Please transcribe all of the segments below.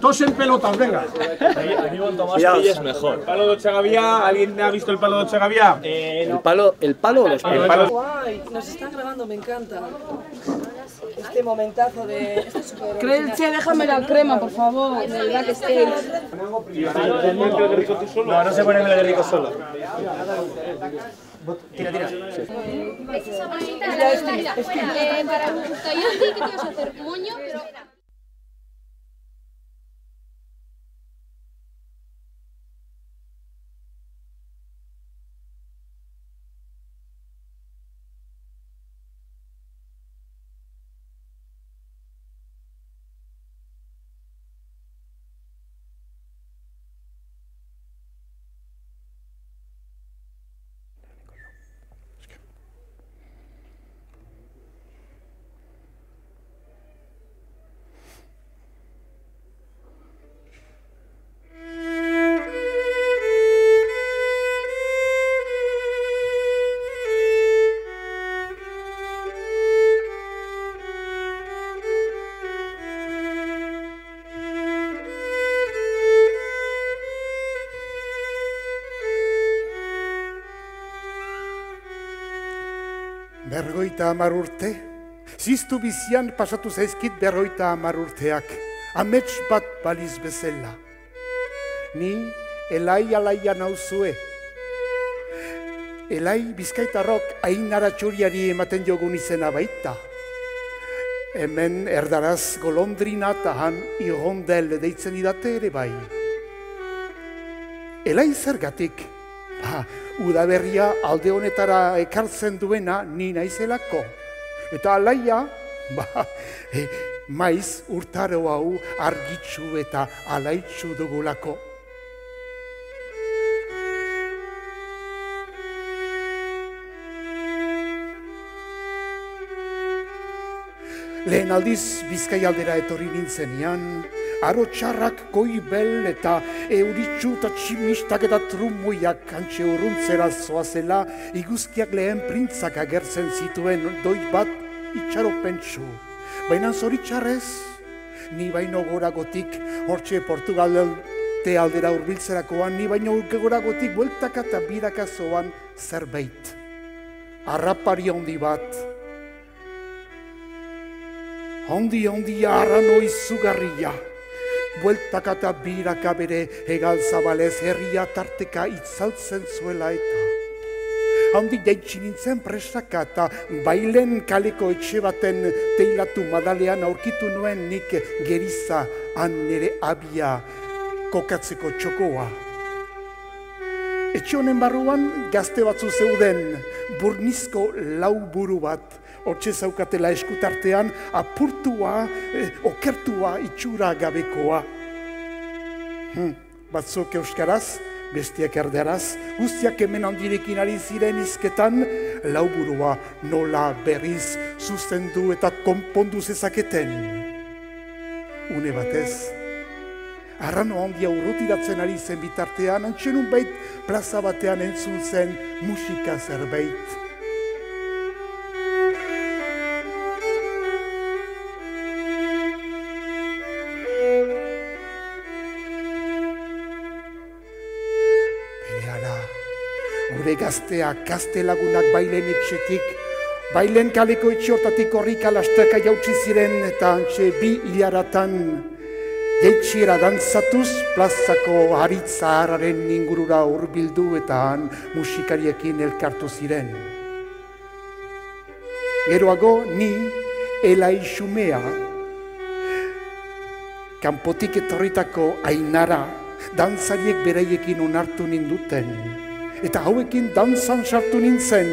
Tosen pelotas, venga. Aquí cuanto más pilles, mejor. ¿Palo de Ochagavía? ¿Alguien ha visto el palo de Ochagavía? ¿El palo o los palos? Guay, nos están grabando, me encanta. Este momentazo de... Che, déjame la crema, por favor. De verdad que sí. No, no se pone el rico solo. Tira. Es esa bolsita, mira. Para justo yo sí que te ibas a hacer moño, pero... Berrogeita 10 urte, ziztu bizian pasatu zaizkit 50 urteak, amets bat baliz bezala. Ni Elai alaia nauzue. Elai Bizkaitarrok Ainara Txuriari ematen jogun izena baita. Hemen erdaraz golondrina eta han irondel deitzen idate ere bai. Elai zergatik? Udaberria alde honetara ekartzen duena ni naizelako. Eta alaia, maiz urtaro hau argitsu eta alaitsu dugulako. Lehen aldiz Bizkai aldera etorri nintzenean, aro txarrak goibel eta euritxu eta tximistak eta trumuiak antxe urruntzera zoazela, iguzkiak lehen printzak agertzen zituen doi bat itxaropentsu. Baina zoritxarrez, ni baino goragotik, hortxe Portugalte aldera urbiltzerakoan, ni baino goragotik bueltaka eta biraka zoan zerbait. Arrapari handi bat, Handi arrano izugarria, bueltaka eta biraka bere hegal zabalez herria tarteka itzaltzen zuela eta. Handi jaitsi nintzen presaka eta bailen kaleko etxe baten teilatu madalean aurkitu nuen nik geriza han nire abia kokatzeko txokoa. Etxe honen barruan gazte batzu zeuden burnizko lau buru bat, hortxe zaukatela eskutartean apurtua, okertua itxura gabekoa. Batzuk euskaraz, bestiak erderaz, guztiak hemen handirekin ari ziren izketan, lauburua nola berriz zuzendu eta konpondu zezaketen. Une batez, arrano handia urrutiratzen ari zen bitartean, antxenun bait plaza batean entzun zen musika zerbait. Gure gazteak, gazte lagunak bailen etxetik, bailen kaleko etxe hortatik horrika lastaka jautsi ziren eta antxe 2 hilaratan jaitxiera dantzatuz plazako haritza harraren ingurura hurbildu eta han musikariekin elkartu ziren. Geroago ni Elai xumea, kanpotik etorritako Ainara, dantzariek bereiekin onartu ninduten. Eta hauekin dantzan sartu nintzen.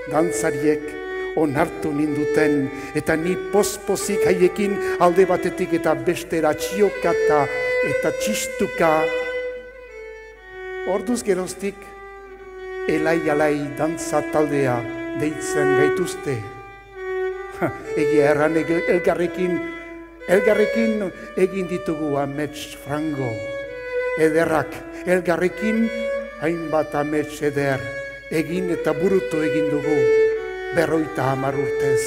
Dantzariek onartu ninduten, eta ni pospozik haiekin alde batetik eta bestera txiokata eta txistuka. Orduz geroztik, Elai dantza taldea deitzen gaituzte. Egia erran elgarrekin egin ditugu amets frango. Ederrak, elgarrekin hainbat amets eder egin eta burutu egin dugu 50 urtez.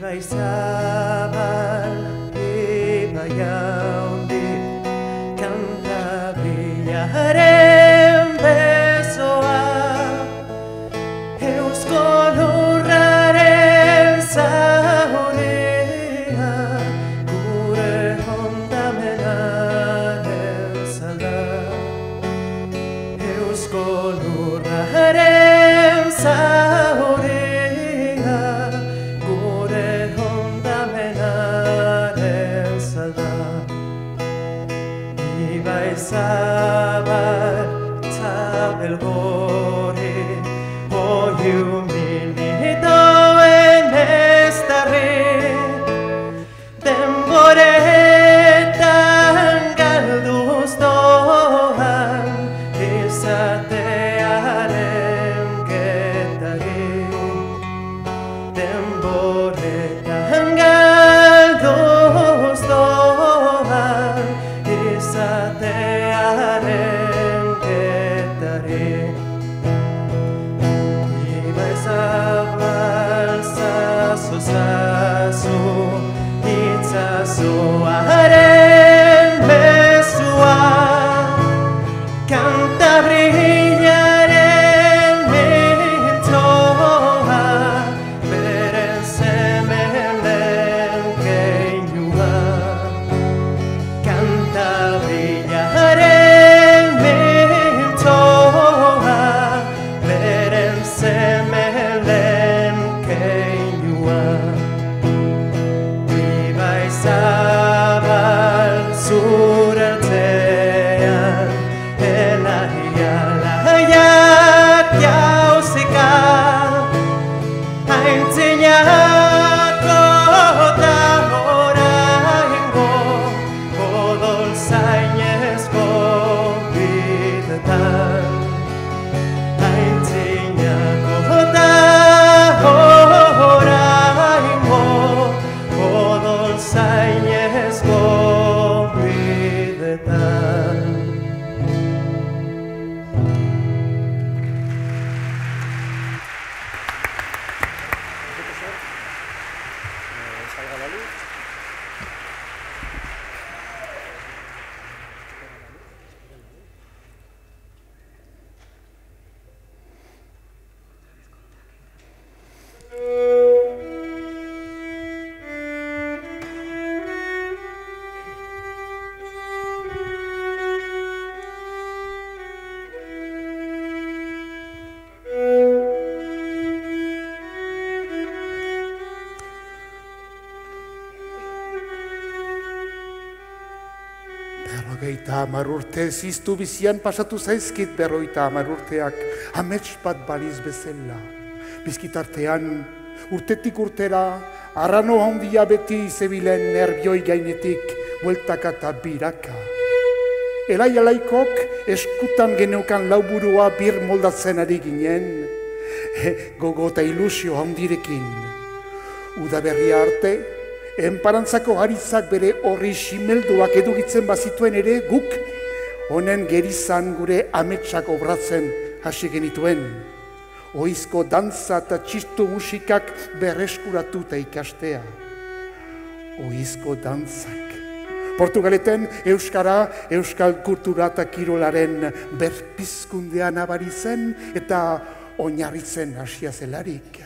Ibai zabal, ibai haundi, Kantabriaren besoa, Eusko lurraren zahorea, gure hondamenaren zala. Eusko lurraren zahorea, gure hondamenaren zala. Ibai zabal eta belgore, oiu militoen ez darri, denboretan galduz doan, izatearen getari. Denboretan galduz doan, izatearen getari. Ibai zabal zazu zazu, itzazuaren mezua, Kantabriaren mintoa, beren semenen keinua. Kantabriaren mintoa, beren semenen keinua. Ibai zabal zure artean, elaiak jauzika, aintzinako da oraingo, odol zainezko bidetan. Aintzinako da oraingo, odol zainezko bidetan. Berrogeita 10 urte ziztu bizian pasatu zaizkit 50 urteak, amets bat baliz bezala. Bizkitartean, urtetik urtera, arrano handia beti zebilen nervioi gainetik, bueltaka eta biraka. Elai alaikok eskutan geneukan lauburua bir moldatzen ari ginen, gogo eta ilusio handirekin. Udaberria arte, enparantzako haritzak bere horri simelduak edukitzen bazituen ere guk, honen gerizan gure ametsak obratzen hasi genituen. Oizko dantza eta txistu musikak berreskuratu eta ikastea. Oizko dantzak. Portugaleten euskara, euskal kultura eta kirolaren berpizkundean abari zen eta oinarritzen hasia zelarik.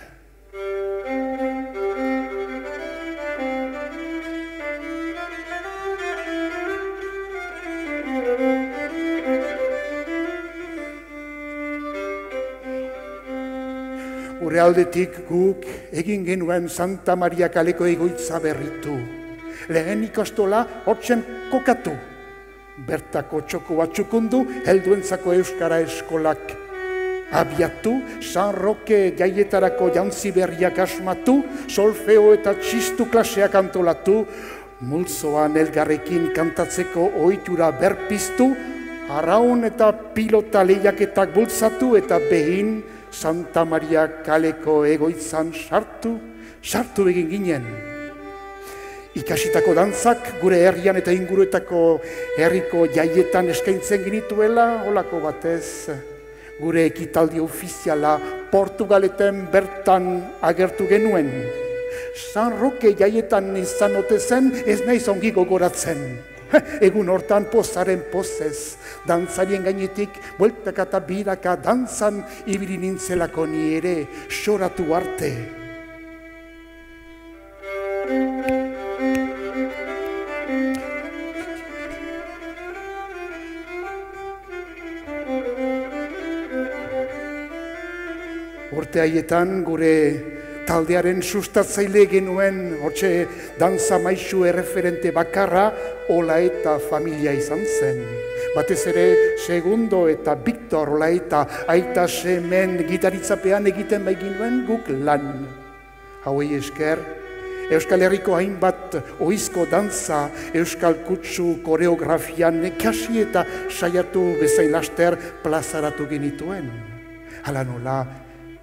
Gure aldetik guk egin genuen Santa Maria kaleko egoitza berritu. Lehen ikastola hortzen kokatu. Bertako txoko batzukundu helduentzako euskara eskolak abiatu, San Roque jaietarako jantzi berriak asmatu, solfeo eta txistu klaseak antolatu, multzoan elgarrekin kantatzeko ohitura berpiztu, arraun eta pilota lehiaketak bultzatu eta behin Santa Maria kaleko egoitzan sartu egin ginen. Ikasitako dantzak gure herrian eta inguruetako herriko jaietan eskaintzen genituela, holako batez. Gure ekitaldi ofiziala Portugaleten bertan agertu genuen. San Roque jaietan izan ote zen, ez naiz ongi gogoratzen. Egun hortan pozaren pozez, dantzarien gainetik, bueltaka eta biraka dantzan ibili nintzelako ni ere, xoratu arte. Urte haietan gure taldearen sustatzaile genuen, hortxe dantza maisu erreferente bakarra Olaeta familia izan zen. Batez ere, Segundo eta Victor Olaeta aita semen gitaritzapean egiten baiginuen guk lan. Hauei esker, Euskal Herriko hainbat ohizko dantza, Euskal Kutsu koreografian ikasi eta saiatu bezain laster plazaratu genituen. Hala nola,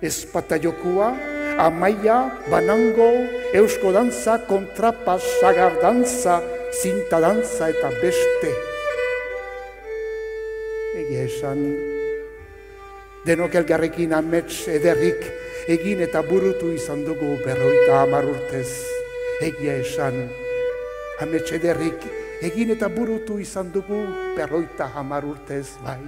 ezpata jokua, amaia, banango, eusko dantza, kontrapas, sagar dantza, zinta dantza eta beste. Egia esan, denok elgarrekin amets ederrik egin eta burutu izan dugu 50 urtez. Egia esan, amets ederrik egin eta burutu izan dugu 50 urtez, bai.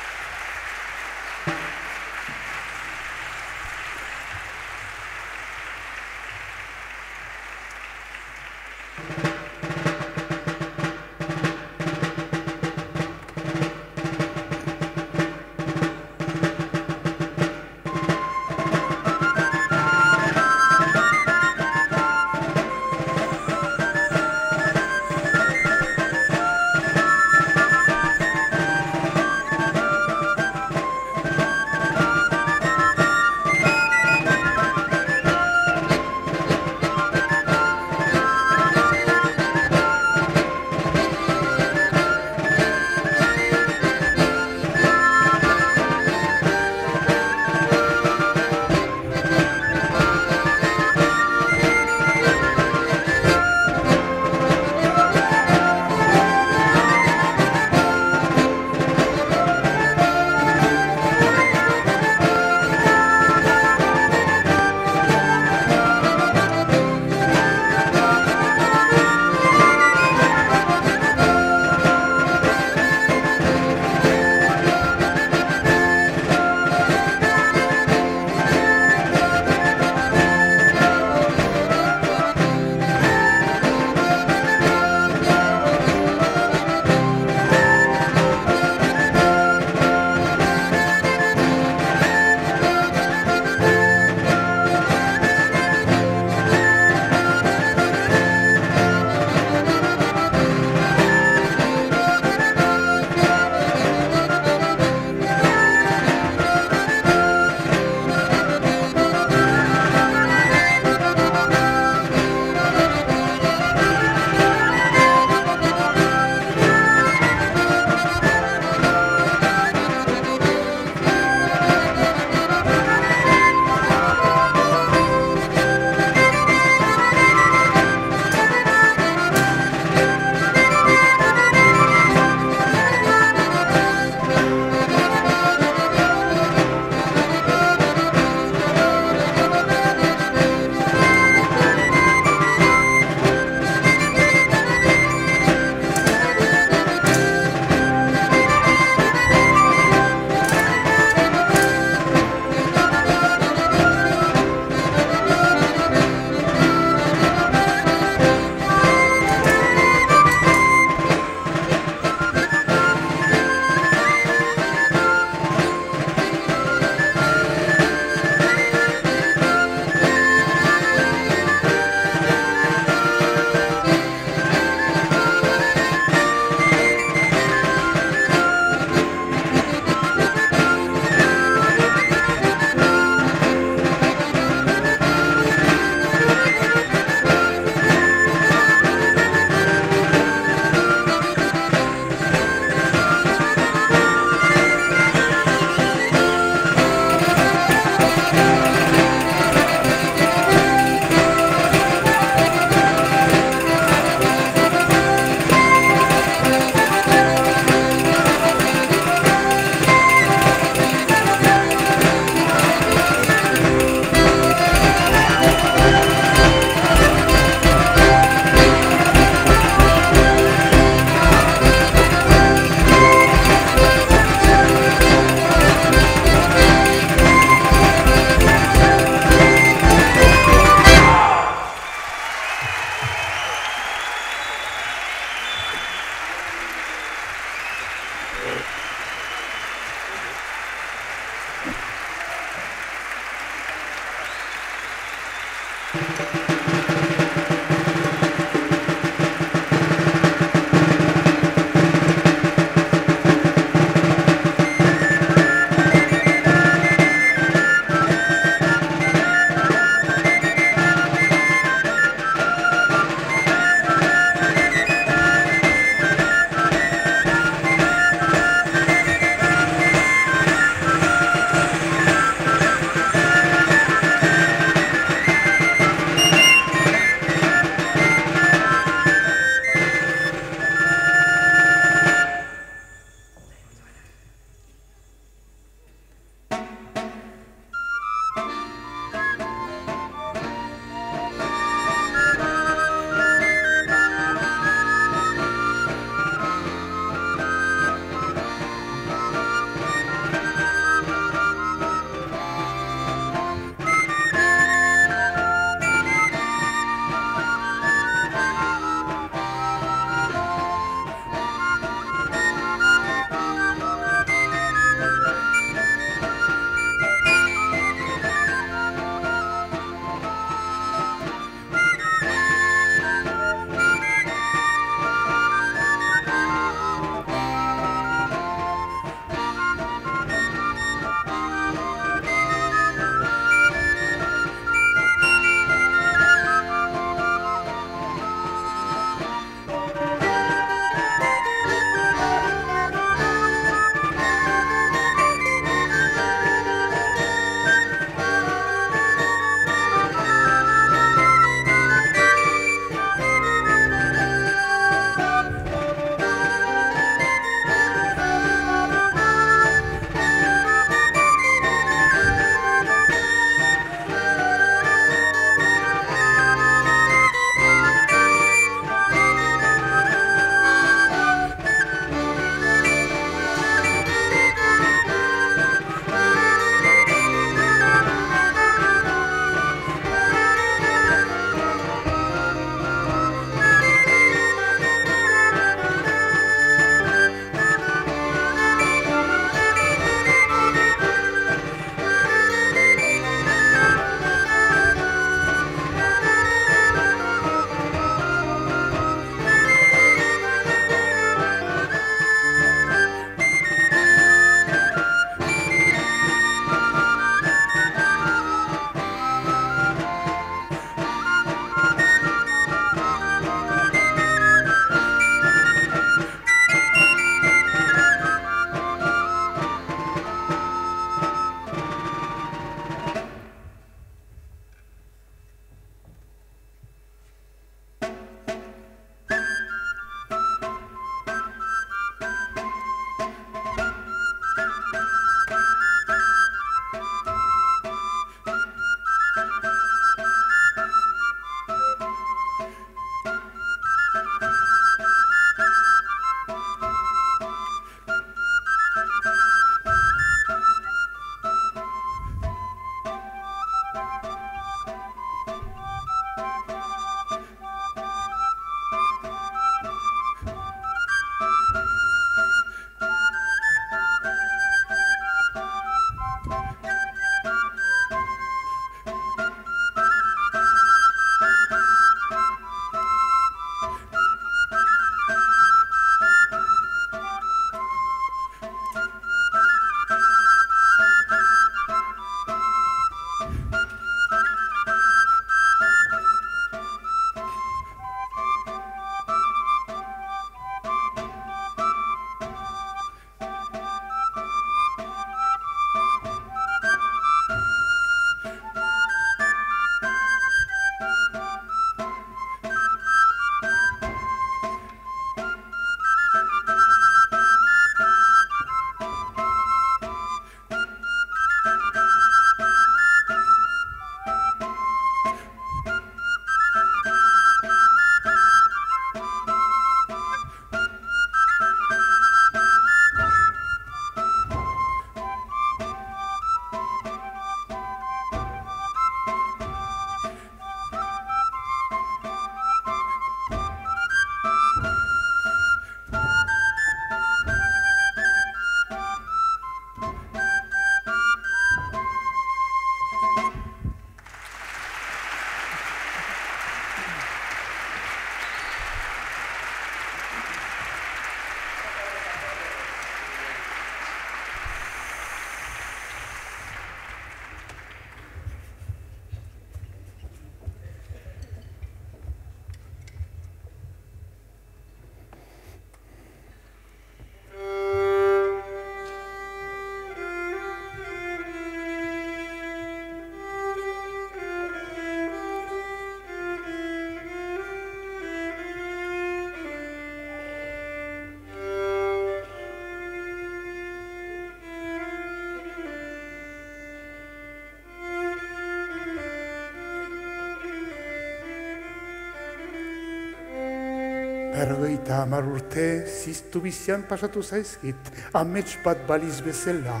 50 urte ziztu bizian pasatu zaizkit, amets bat baliz bezala,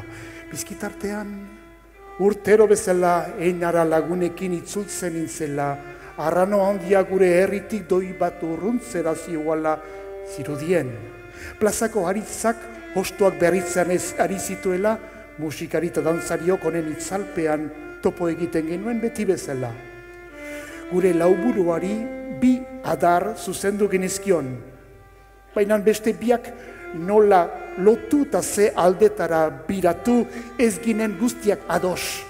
bizkitartean, urtero bezala einara lagunekin itzultzen nintzela, arrano handia gure herritik doi bat urruntzera zioala zirudien. Plazako haritzak hostuak berritzen ez ari zituela, musikari eta dantzariok honen itzalpean topo egiten genuen beti bezala. Gure lauburuari bi adar zuzendu genizkion, baina beste biak nola lotu eta ze aldetara biratu ez ginen guztiak ados.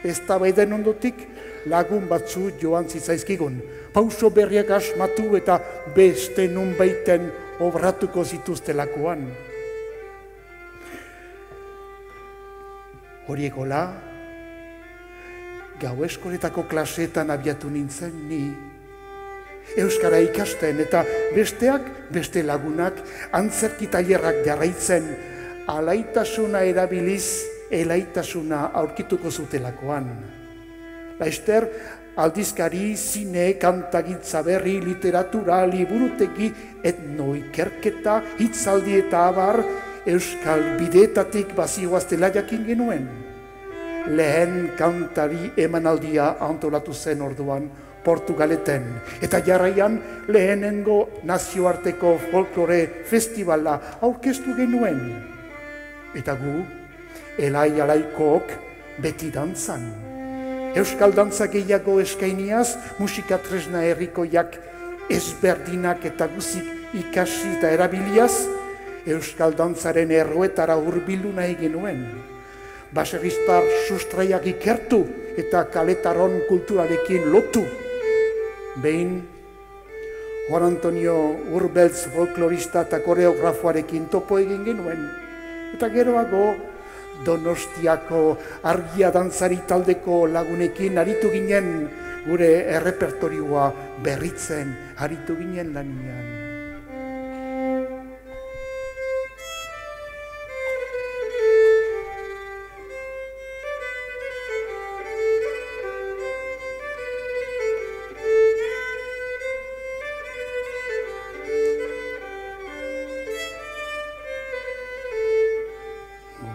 Ez tabaiden ondotik lagun batzu joan zitzaizkigun, pauso berriak asmatu eta beste nun baiten obratuko zituztelakoan. Horiekola, gau eskoletako klaseetan abiatu nintzen ni, euskara ikasten eta besteak, beste lagunak, antzerki tailerrak jarraitzen, alaitasuna erabiliz, elaitasuna aurkituko zutelakoan. Laster, aldizkari, zine, kantagintza berri, literatura, liburutegi, etnoikerketa, hitzaldi eta abar, euskal bideetatik bazioaztela jakin genuen. Lehen kantari emanaldia antolatu zen orduan Portugaleten, eta jarraian lehenengo nazioarteko folklore festivala aurkeztu genuen. Eta gu, elai-alaikook beti dantzan. Euskal dantza gehiago eskainiaz, musika tresna herrikoiak ezberdinak eta guzik ikasi eta erabiliaz, euskal dantzaren erroetara hurbildu nahi genuen. Baserristar sustraiak ikertu eta kaletaron kulturarekin lotu. Behin, Juan Antonio Urbeltz folklorista eta koreografoarekin topo egin genuen. Eta geroago, Donostiako argia dantzari taldeko lagunekin aritu ginen, gure errepertorioa berritzen aritu ginen lanian.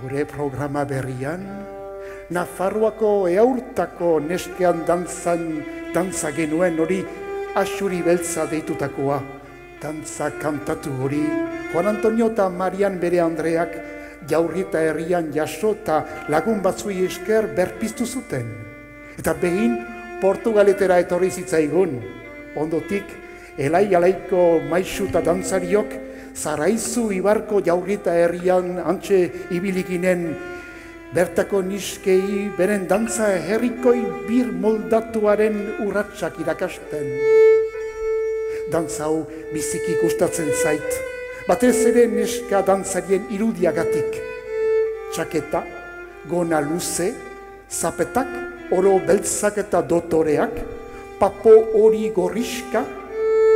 Gure programa berrian, Nafarroako eaurtako neskean dantza genuen hori Axuri Beltza deitutakoa. Dantza kantatu hori Juan Antonio eta Marian bere Andreak Jaurrita herrian jaso eta lagun batzui esker berpiztu zuten. Eta behin Portugaletera etorri zitzaigun. Ondotik, elai-alaiko maisu eta dantzariok Zaraizu Ibarko Jaurrita herrian antxe ibilikinen bertako niskei beren dantza herrikoi bir moldatuaren urratsak irakasten. Dantza hau biziki gustatzen zait, batez ere neska dantzarien irudiagatik. Txaketa, gona luze, zapetak, oro beltzak eta dotoreak, papo hori gorriska,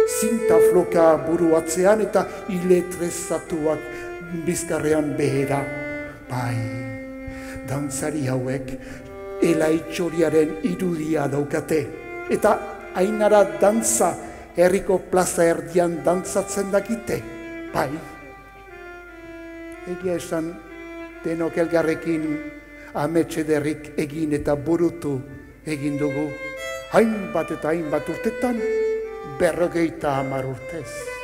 zinta floka buruatzean eta iletrezatuak bizkarrean behera. Bai, dantzari hauek elaitxoriaren irudia daukate. Eta ainara dantza herriko plaza erdian dantzatzen dakite. Bai, egia esan denok elgarrekin amets ederrik egin eta burutu egin dugu. Hainbat eta hainbat urtetan, 50 urtez.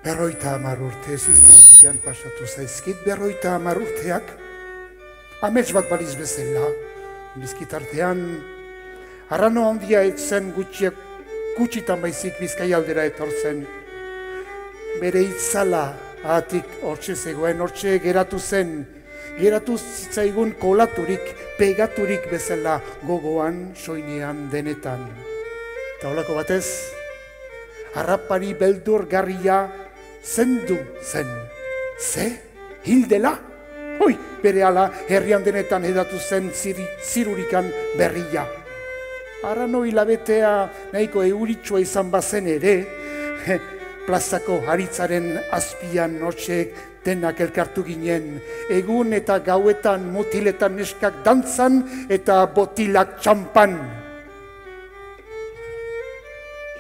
50 urte ziztuzian pasatu zaizkit, 50 urteak, amets bat baliz bezala, bizkitartean, arrano handia etzen gutxitan baizik Bizkaia aldera etortzen. Bere itzala ahatik hortxe zegoen, hortxe geratu zitzaigun kolaturik, pegaturik bezala gogoan, soinean, denetan. Eta holako batez, harrapari beldurgarria zendu zen. Ze? Hildela? Hoi, bere ala herrian denetan edatu zen zirurikan berria. Arrano hilabetea nahiko euritsua izan bazen ere, plazako haritzaren azpian hortxek denak elkartu ginen, egun eta gauetan motiletan neskak dantzan eta botilak txampan.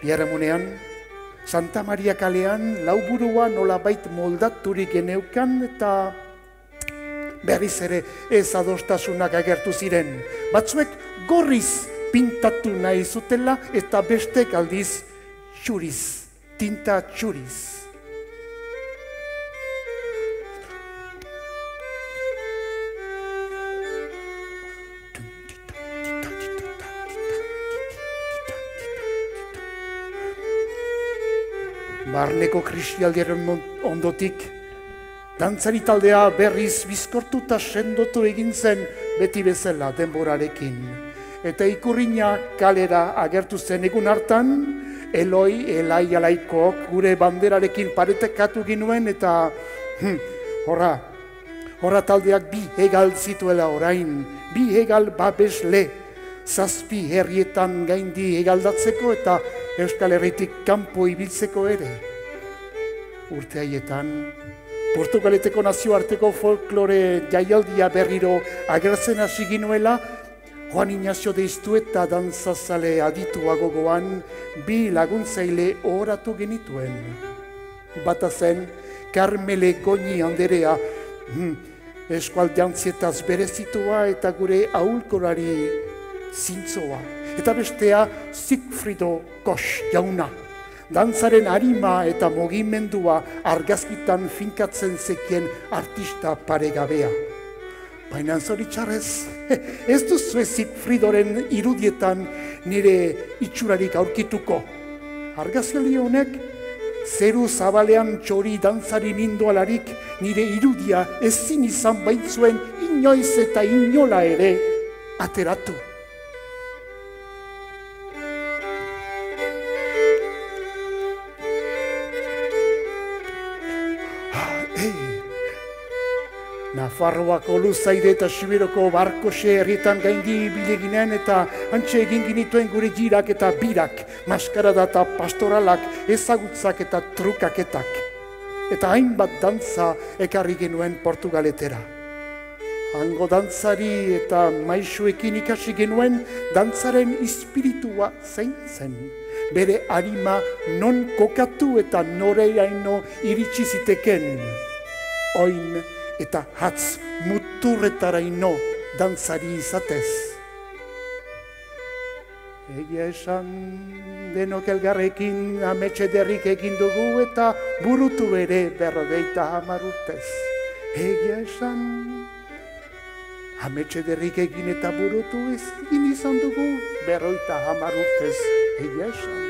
Biharamunean, Santa Maria kalean lauburua nolabait moldaturik geneukan eta berriz ere ez adostasunak agertu ziren. Batzuek gorriz pintatu nahi zutela eta bestek aldiz txuriz, tinta txuriz. Barneko krisialdiaren ondotik, dantzari taldea berriz bizkortuta sendotu egin zen beti bezala denborarekin. Eta ikurrina kalera agertu zen egun hartan, Elai alaikook gure banderarekin paretekatu ginuen eta horra taldeak bi hegal zituela orain, bi hegal babesle, 7 herrietan gaindi hegaldatzeko eta Euskal Herritik kanpo ibiltzeko ere. Urte haietan, Portugaleteko nazioarteko folklore jaialdia berriro agertzen hasi ginuela, Juan Ignacio deiztu eta dantzazale aditua gogoan bi laguntzaile ohoratu genituen. Bata zen, Carmele Goñi Anderea, eskualdeantzietaz berezitua eta gure aholkulari zintzoa. Eta bestea Sigfrido Koch jauna. Dantzaren arima eta mugimendua argazkitan finkatzen zekien artista paregabea. Baina zoritxarrez, ez duzue Sigfridoren irudietan nire itxurarik aurkituko. Argazki honek, zeru zabalean txori dantzari nindoalarik nire irudia ezin izan baitzuen inoiz eta inola ere ateratu. Nafarroako Luzaide eta Siberoko Barkose herrietan gaindi bileginen eta antxe egin ginituen gure girak eta birak, maskarada eta pastoralak, ezagutzak eta trukaketak. Eta hainbat dantza ekarri genuen Portugaletera. Hango dantzari eta maisuekin ikasi genuen dantzaren espiritua zein zen. Bere arima non kokatu eta noreiraino iritsi ziteken. Oin eta hatz muturretaraino dantzari izatez. Egia esan denok elgarrekin ametxe derrik egin dugu eta burutu ere 50 urtez. Egia esan ametxe derrik egin eta burutu egin izan dugu 50 urtez. Egia esan.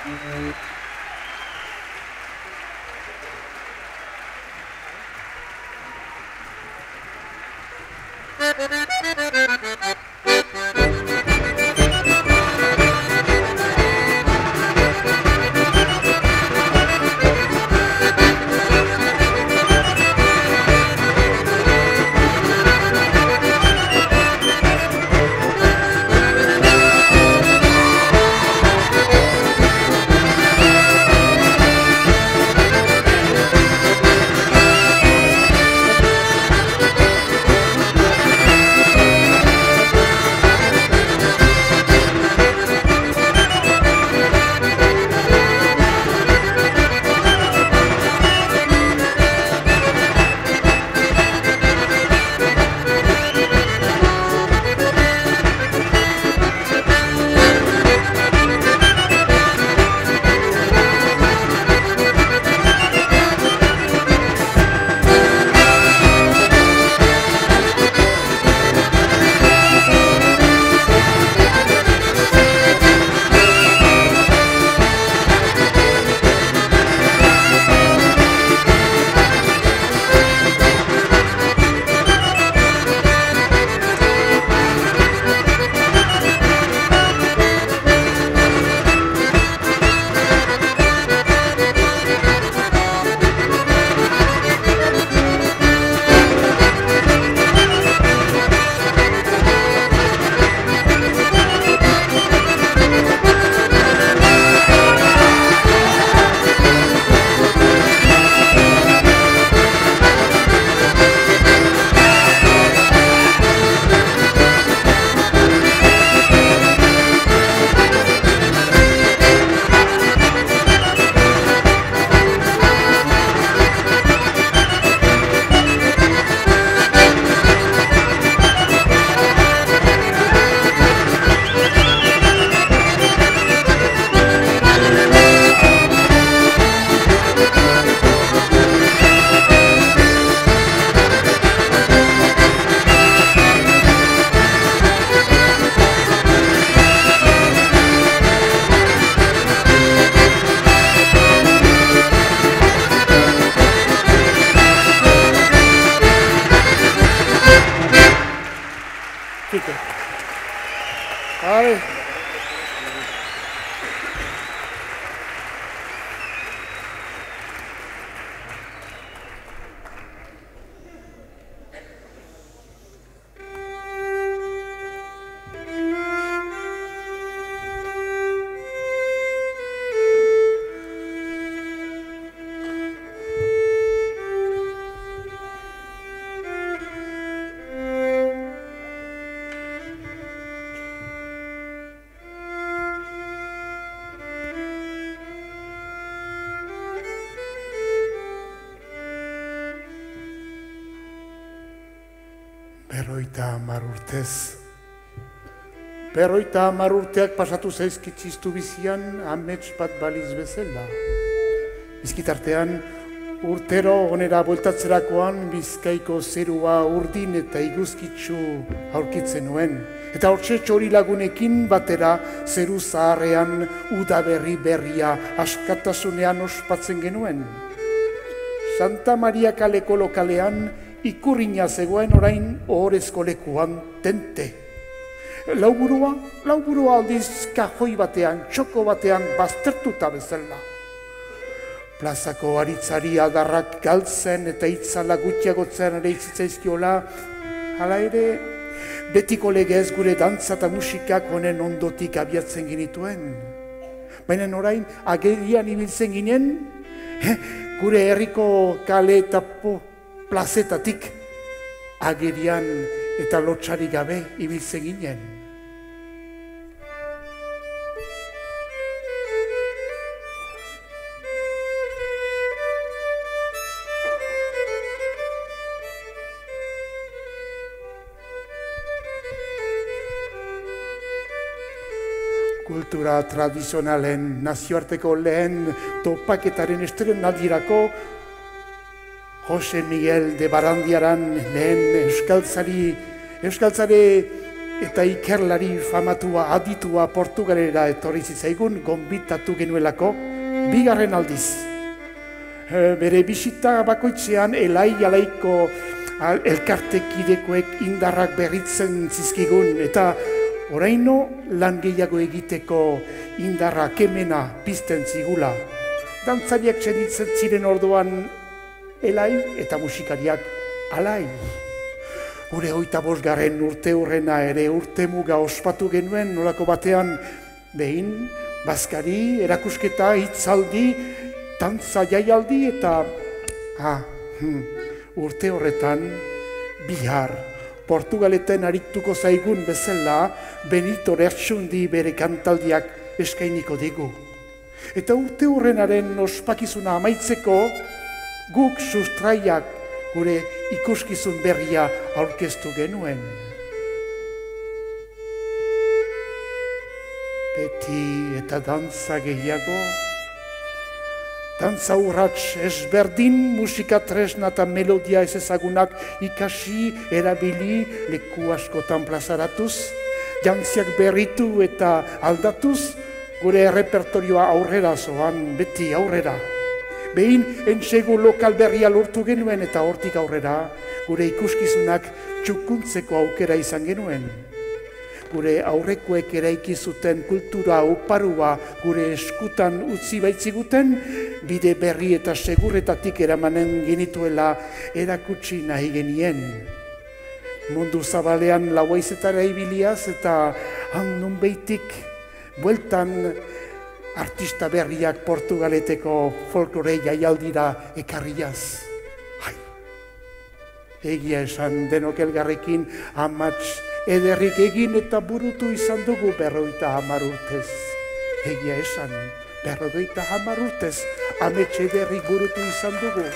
Ay. Berroita hamar urteak pasatu zaizkitziztu bizian amets bat baliz bezala. Bizkitartean, urtero onera bueltatzerakoan Bizkaiko zerua urdin eta iguzkitsu aurkitzen nuen. Eta hortxe txori lagunekin batera zeru zaharrean udaberri berria askatasunean ospatzen genuen. Santa Maria kaleko lokalean ikurriña zegoen orain ohorezko lekuan tente. Lauburua aldiz kajoi batean, txoko batean baztertuta bezala. Plazako aritzari adarrak galtzen eta itzala gutxiagotzen ere itzitzaizkiola, hala ere, betiko legez gure dantza eta musikak honen ondotik abiatzen genituen. Baina orain agerian ibiltzen ginen, gure herriko kale eta plazetatik agerian eta lotxari gabe ibiltzen ginen. Kultura tradizionalen nazioarteko lehen topaketaren estrenaldirako Jose Miguel de Barandiaran lehen euskaltzare eta ikerlari famatua aditua Portugalera etorri zitzaigun gonbitatu genuelako bigarren aldiz. Bere bisita bakoitzean elai-alaiko elkartekidekoek indarrak berritzen zizkigun eta oraino lan gehiago egiteko indarra kemena pizten zigula. Dantzariak txenitzen ziren orduan elai eta musikariak alai. Gure 25. urte hurrena ere urte muga ospatu genuen nolako batean behin, bazkari, erakusketa, hitzaldi, dantza jaialdi eta urte horretan bihar Portugaleten arituko zaigun bezala Benito Lertxundi bere kantaldiak eskainiko digu. Eta urte hurrenaren ospakizuna amaitzeko guk sustraiak gure ikuskizun berria aurkeztu genuen. Beti eta dantza gehiago, dantza urrats ezberdin, musika tresna eta melodia ez ezagunak ikasi, erabili, leku askotan plazaratuz, jantziak berritu eta aldatuz, gure repertorioa aurrera zoan, beti aurrera. Behin entsegu lokal berria lortu genuen eta hortik aurrera gure ikuskizunak txukuntzeko aukera izan genuen. Gure aurrekoek eraiki zuten kultura oparua gure eskutan utzi baitziguten, bide berri eta segurretatik eramanen genituela erakutsi nahi genien. Mundu zabalean lauaizetara ibiliaz eta nonbaitik bueltan artista berriak Portugaleteko folklore jaialdira ekarriaz. Egia esan denok elgarrekin amats ederrik egin eta burutu izan dugu 50 urtez. Egia esan 50 urtez amets ederrik burutu izan dugu.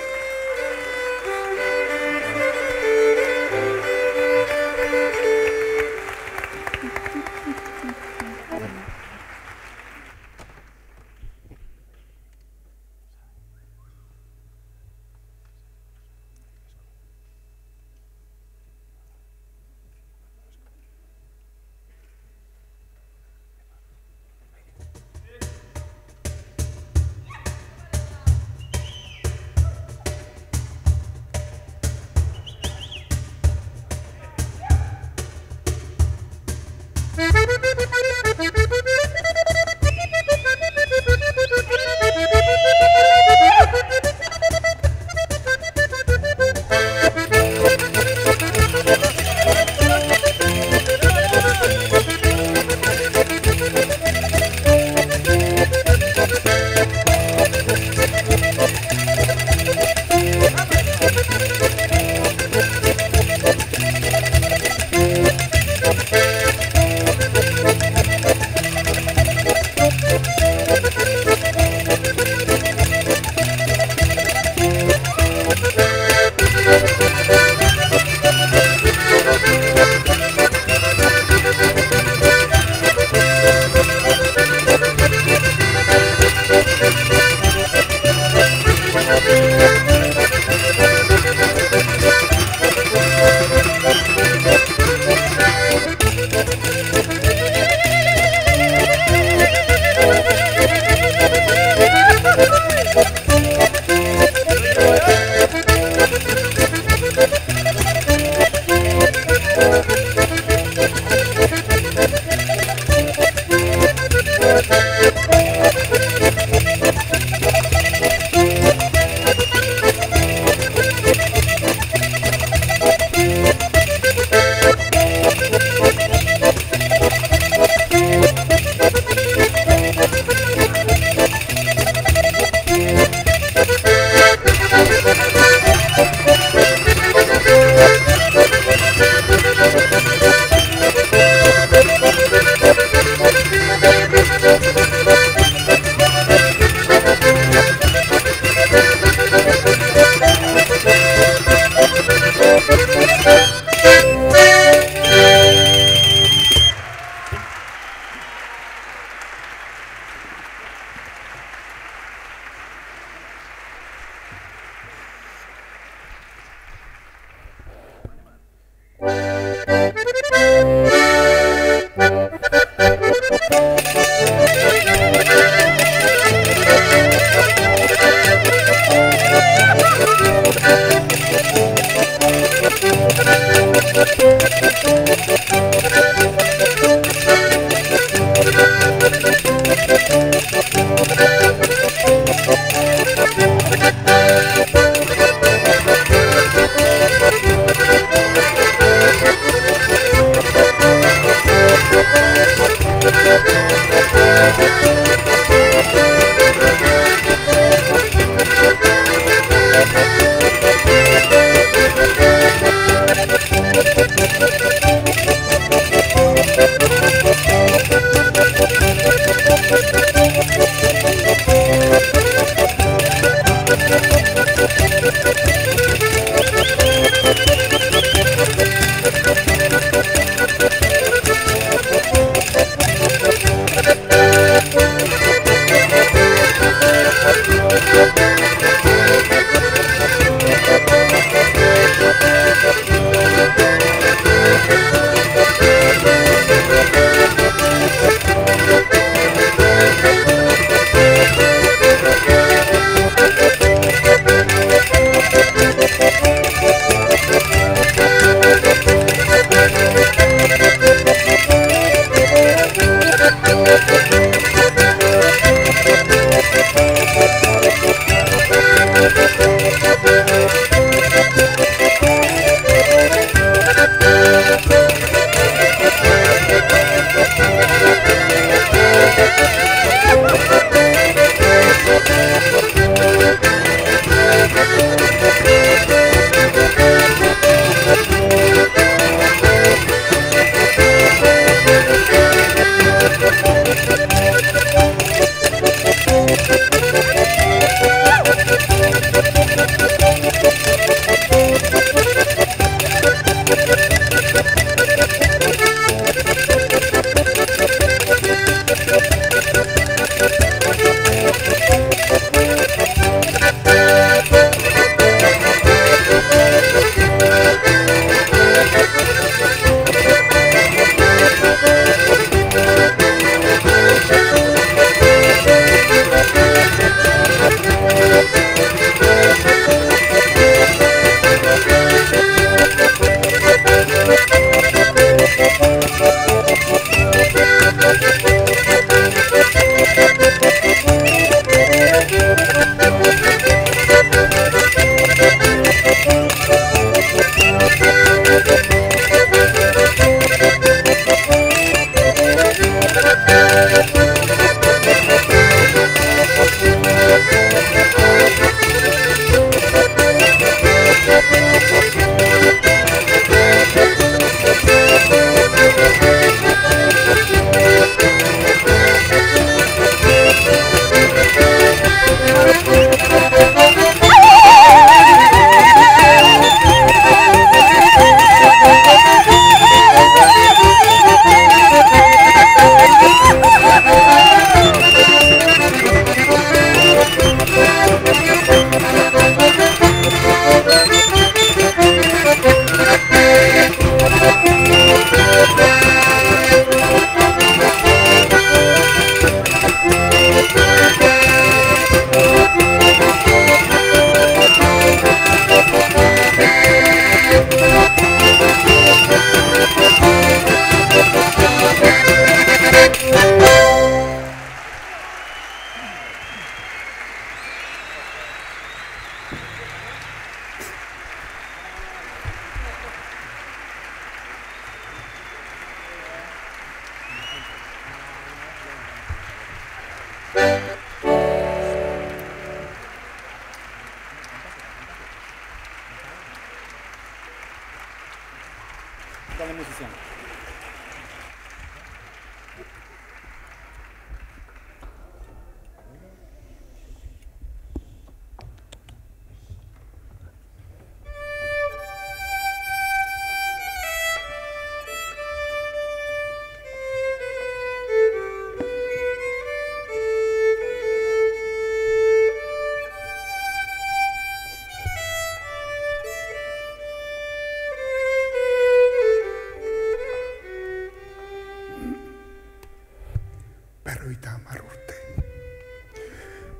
Dale musician.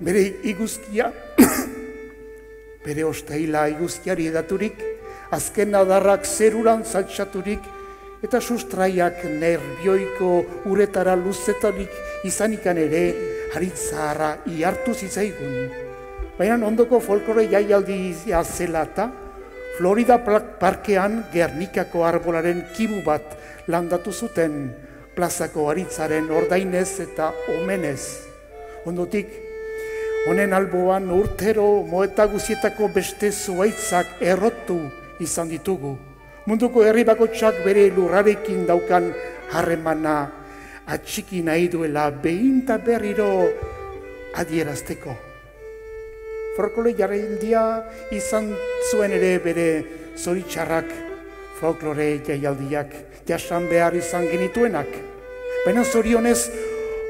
Bere iguzkia, bere osteila iguzkiari edaturik, azken adarrak zeruran zaltxaturik, eta sustraiak nerbioiko uretara luzetarik izanikan ere, haritzara ihartu zitzaigun. Baina ondoko folklore jaialdia zela eta Florida parkean Gernikako arbolaren kibu bat landatu zuten plazako haritzaren ordainez eta omenez. Ondotik, honen alboan urtero moeta guzietako beste zuaitzak errotu izan ditugu. Munduko herri bakotsak bere lurrarekin daukan harremana atxiki nahi duela behin eta berriro adierazteko. Folklore jaialdia izan zuen ere bere zoritxarrak, folklore jaialdiak jasan behar izan genituenak. Baina zorionez,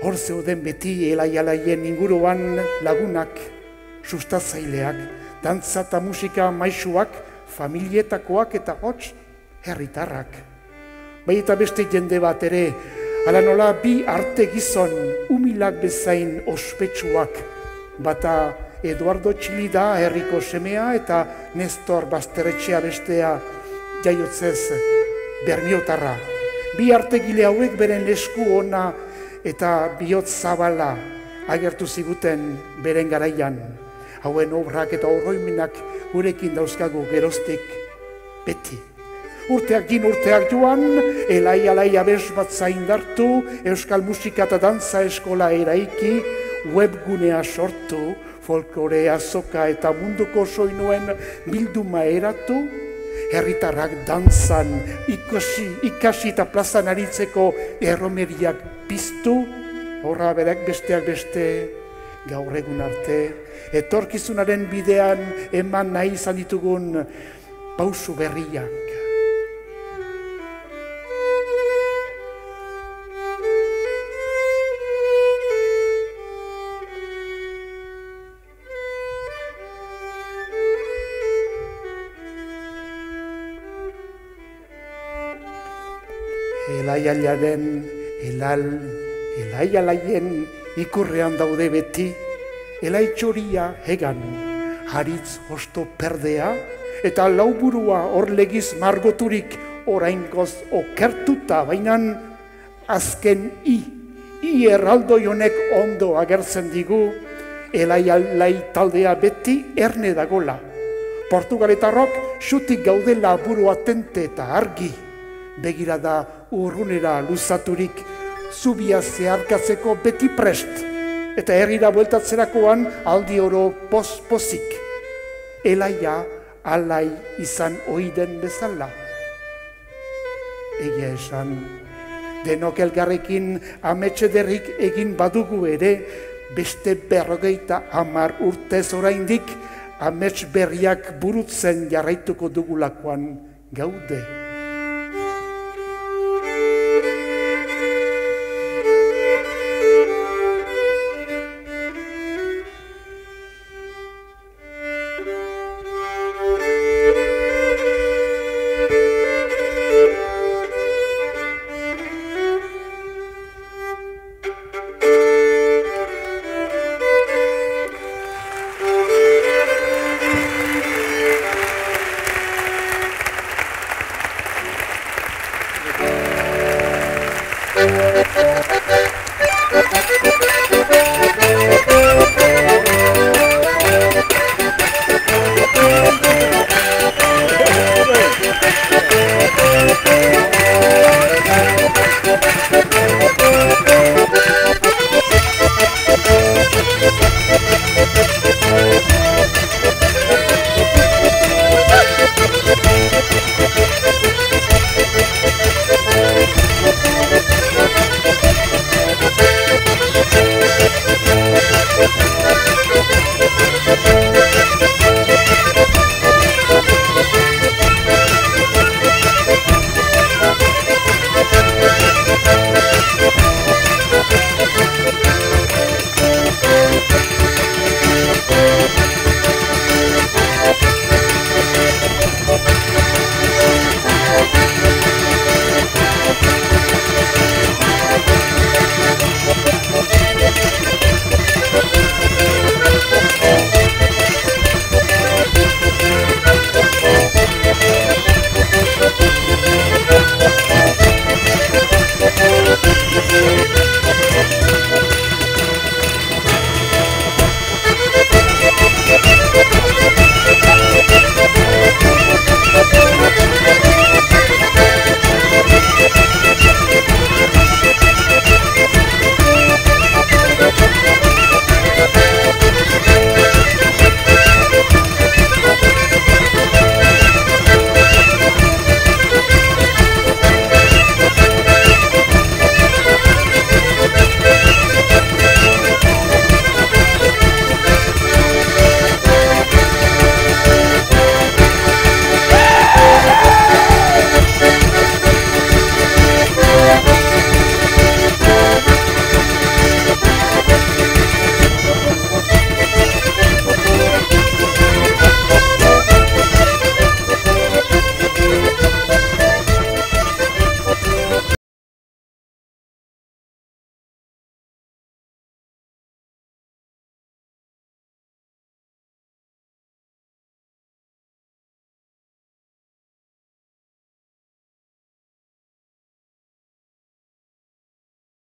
hor zeuden beti elai-alaien inguruan lagunak, sustatzaileak, dantza eta musika maisuak, familietakoak eta hots herritarrak. Bai eta beste jende bat ere, ala nola bi arte gizon umilak bezain ospetsuak, bata Eduardo Txilida herriko semea eta Nestor Basterretxea bestea jaiotzez Bermiotarra. Bi artegile hauek beren esku ona eta bihotz zabala agertu ziguten beren garaian. Hauen obrak eta oroimenak gurekin dauzkagu geroztik beti. Urteak joan, elai-alai abes bat zaindartu, euskal musika eta dantza eskola eraiki, webgunea sortu, folklore azoka eta munduko soinuen bilduma eratu, herritarrak dantzan ikasi eta plazan aritzeko erromeriak piztu, horra berak besteak beste gaur egun arte, etorkizunaren bidean eman nahi izan ditugun pausu berriak. Elai-alaien ikurrean daude beti, elaitxoria hegan, haritz hosto perdea, eta lauburua orlegiz margoturik oraingoz okertuta, bainan azken i erraldoi honek ondo agertzen digu, elai-alai taldea beti erne dagola. Portugaletarrok xutik gaudela burua tente eta argi, begirada urrunera luzaturik, zubia zeharkatzeko beti prest, eta herrira bueltatzerakoan aldi oro pozik, elaia alai izan oiden bezala. Egia esan, denok elgarrekin ametxederrik egin badugu ere, beste 50 urtez oraindik amets berriak burutzen jarraituko dugulakoan gaude.